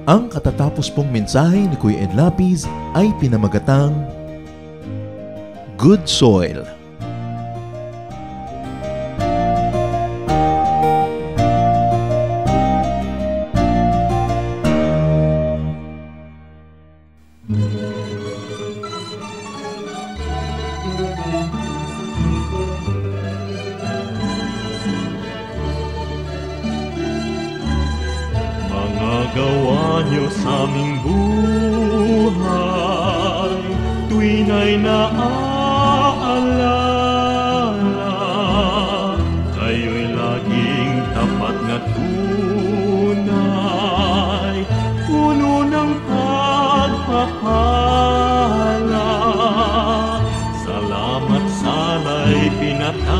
Ang katatapos pong mensahe ni Kuya Ed Lapiz ay pinamagatang Good Soil. Gawa niyo sa aming buhay, tuwing ay naaalala, kayo'y laging tapat na tunay, puno ng pagpapala. Salamat sala'y pinatawad,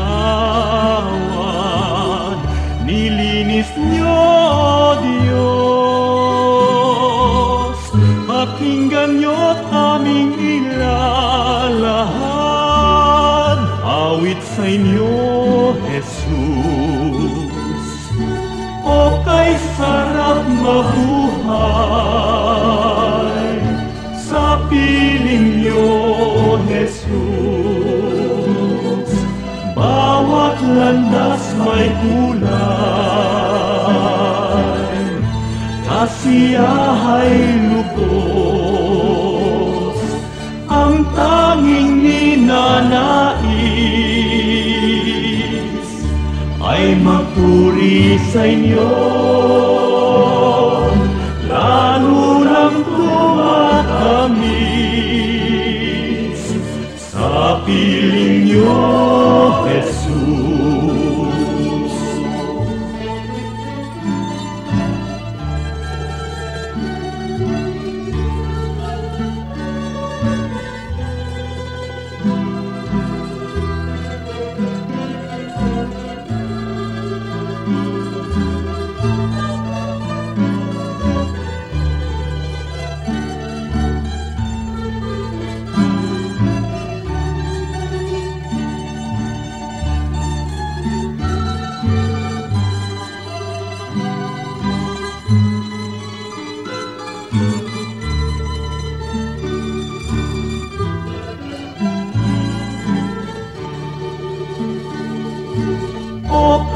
nilinis niyo, Diyos. Pakinggan niyo't aming ilalahad, awit sa inyo, Jesus. O kay sarap mabuhay, sa piling niyo, Jesus. Bawat landas may kulay, kasiyahay lubos, ang tanging ninanais ay magpuri sa inyo, lalo lang tumatamis sa piling niyo, Jesus.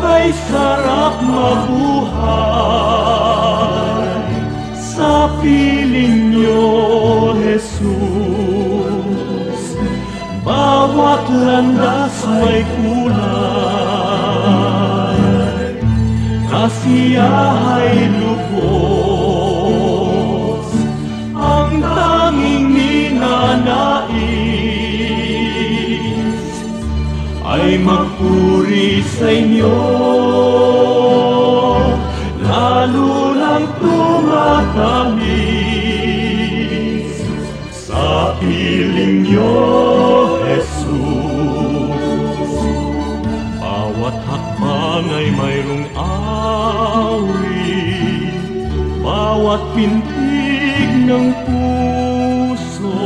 Ay sarap mabuhay sa piling niyo, Jesus. Bawat landas may kulay, kasiyahay lubos, ang tanging ninanais ay magpuri sa inyo, lalo lang tumatamis sa piling niyo, Jesus. Bawat hakbang ay mayroong awit, bawat pintig ng puso,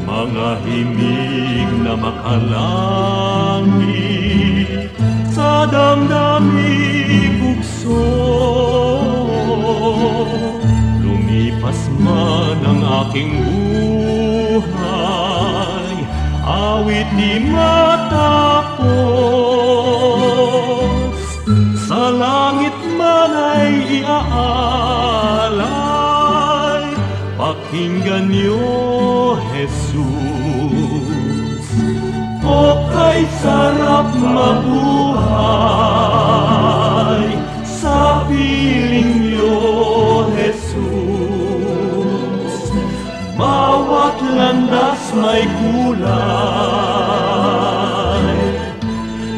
mga himig na makalangit sa sa damdamin bugso. Lumipas man ang aking buhay, awit di matapos. Sa langit man ay iaalay, pakinggan niyo, Jesus. O kay sarap mabuhay sa piling niyo, Jesus. Bawat landas may kulay,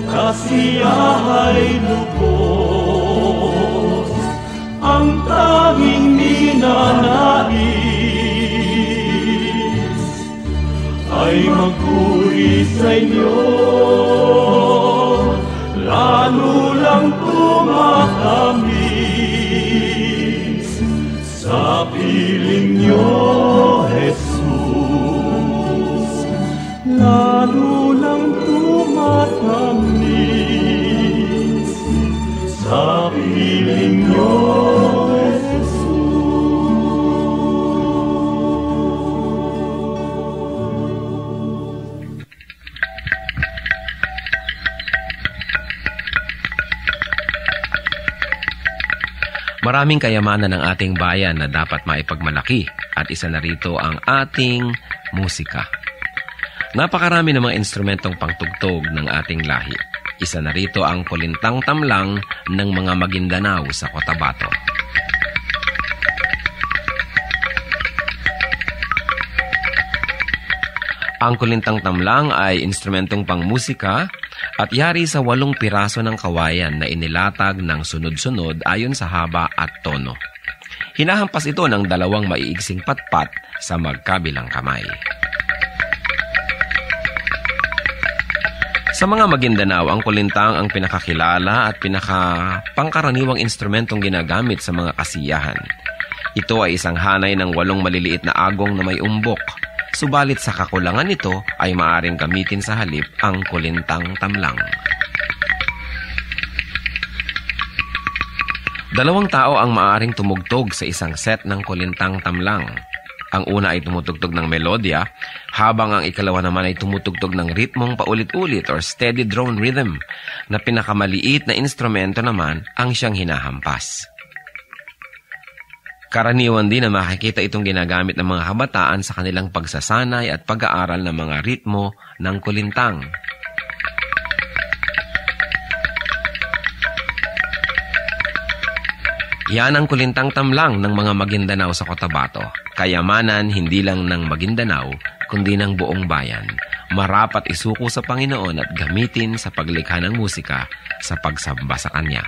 kasiyahay lubos, ang tanging ninanais ay magpuri sa inyo, lalo lang tumatamis sa piling niyo, Jesus. Lalo lang tumatamis sa piling niyo, Maraming kayamanan ng ating bayan na dapat maipagmalaki at isa na rito ang ating musika. Napakarami ng mga instrumentong pangtugtog ng ating lahi. Isa na rito ang kulintang tamlang ng mga Maguindanao sa Cotabato. Ang kulintang tamlang ay instrumentong pangmusika at yari sa 8 piraso ng kawayan na inilatag ng sunod-sunod ayon sa haba at tono. Hinahampas ito ng 2 maiigsing patpat sa magkabilang kamay. Sa mga Maguindanao, ang kulintang ang pinakakilala at pinakapangkaraniwang instrumentong ginagamit sa mga kasiyahan. Ito ay isang hanay ng 8 maliliit na agong na may umbok. Subalit sa kakulangan nito ay maaaring gamitin sa halip ang kulintang tamlang. 2 tao ang maaaring tumugtog sa isang set ng kulintang tamlang. Ang una ay tumutugtog ng melodya, habang ang ikalawa naman ay tumutugtog ng ritmong paulit-ulit or steady drone rhythm, na pinakamaliit na instrumento naman ang siyang hinahampas. Karaniwan din na makikita itong ginagamit ng mga kabataan sa kanilang pagsasanay at pag-aaral ng mga ritmo ng kulintang. Yan ang kulintang tamlang ng mga Maguindanao sa Cotabato. Kayamanan hindi lang ng Maguindanao, kundi ng buong bayan. Marapat isuko sa Panginoon at gamitin sa paglikha ng musika sa pagsamba sa Kanya.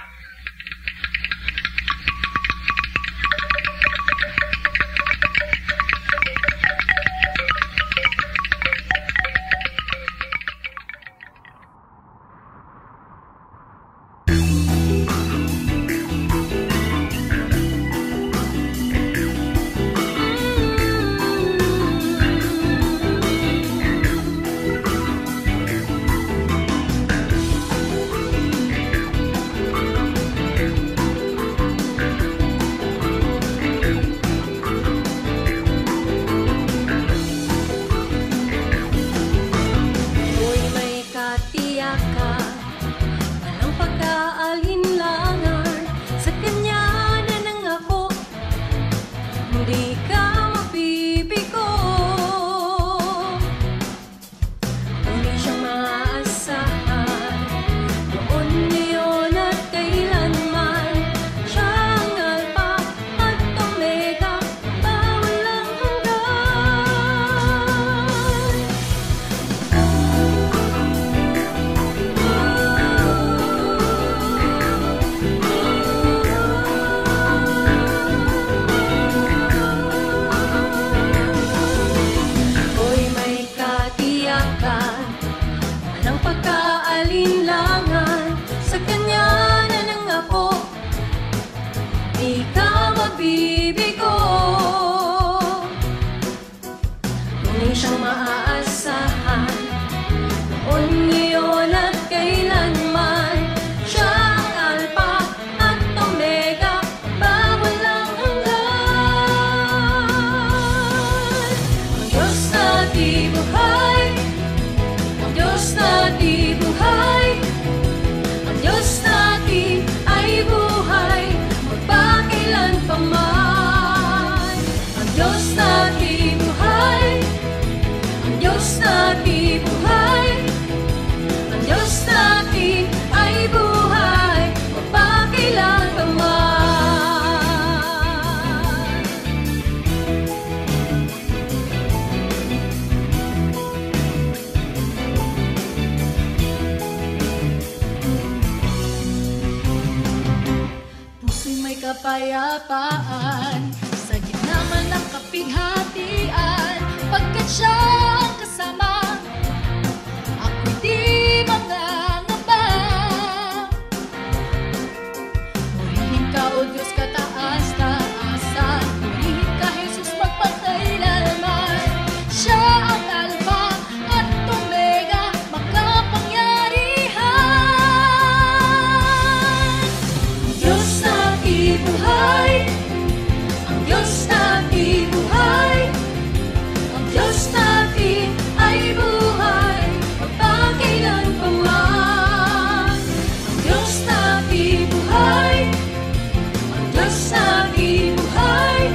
puso'y may kapayapaan, sa gitna man ng kapighatian, pagkat siya ang kasama, ako'y di mangangamba. Purihin ka, O Diyos, kataas-taasan, purihin ka, Jesus, magpakailanman. Siya ang Alpha at Omega, makapangyarihan. Diyos na ibuhay, ang Diyos natin buhay, ang Diyos natin ay buhay, magpakailanman. Ang Diyos natin buhay, ang Diyos natin buhay,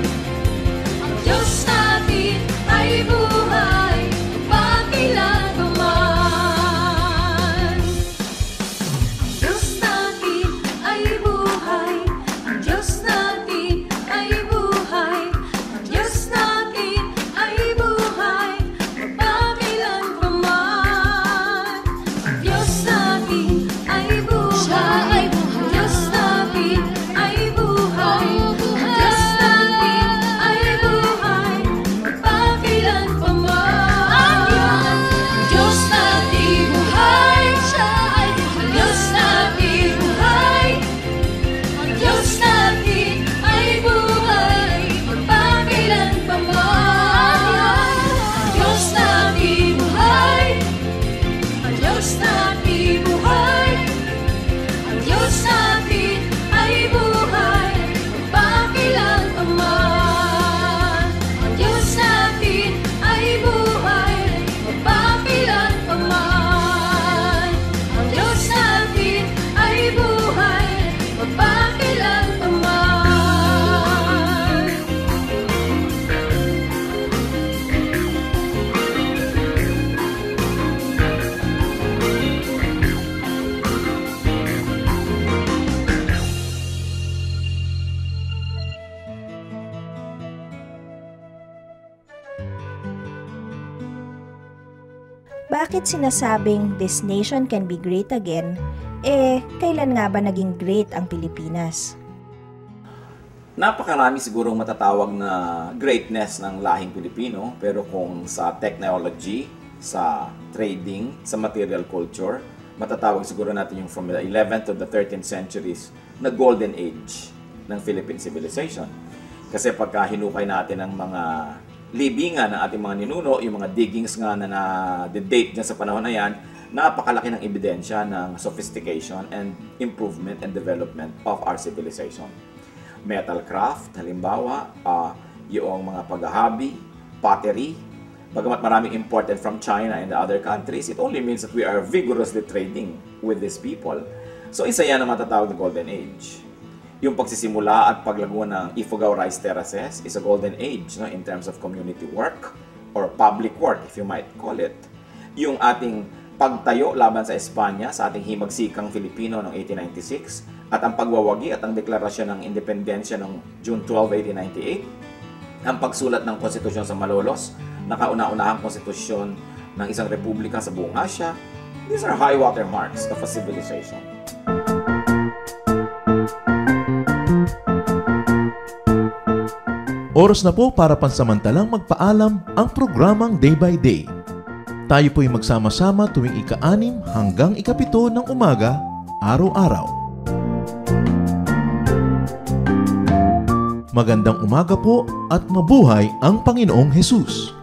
ang Diyos natin ay buhay, magpakailanman. Ang Diyos natin ay buhay, ang Diyos natin ay buhay, ang Diyos natin ay buhay, magpakailanman. Ang Diyos natin ay buhay, siya ay buhay. Ang Diyos natin ay buhay, ang Diyos natin ay buhay, magpakailanman. Ang Diyos natin buhay, siya ay buhay. Ang Diyos natin buhay, ang Diyos natin ay buhay, magpakailanman. Ang Diyos natin buhay, ang Diyos natin buhay, ang Diyos natin ay buhay, magpakailanman. Ang Diyos natin ay buhay, magpakailanman. Ang Diyos natin ay buhay, magpakailanman. Bakit sinasabing this nation can be great again? Kailan nga ba naging great ang Pilipinas? Napakarami sigurong matatawag na greatness ng lahing Pilipino, pero kung sa technology, sa trading, sa material culture, matatawag siguro natin yung from the 11th to the 13th centuries na golden age ng Philippine civilization. Kasi pagka hinukay natin ang mga libingan ng ating mga ninuno, yung mga diggings nga na na-date dyan sa panahon na yan, napakalaki ng ebidensya ng sophistication and improvement and development of our civilization. Metal craft, halimbawa, yung mga paghahabi, pottery, bagamat maraming imported from China and the other countries, it only means that we are vigorously trading with these people. So isa yan ang matatawag na golden age. Yung pagsisimula at paglago ng Ifugao Rice Terraces is a golden age, no, in terms of community work or public work, if you might call it. Yung ating pagtayo laban sa Espanya sa ating himagsikang Filipino noong 1896 at ang pagwawagi at ang deklarasyon ng independensya noong June 12, 1898, ang pagsulat ng konstitusyon sa Malolos, na kauna-unahang konstitusyon ng isang republika sa buong Asia. These are high water marks of a civilization. Oras na po para pansamantalang magpaalam ang programang Day by Day. Tayo po'y magsama-sama tuwing ika-6 hanggang ika-7 ng umaga, araw-araw. Magandang umaga po at mabuhay ang Panginoong Hesus!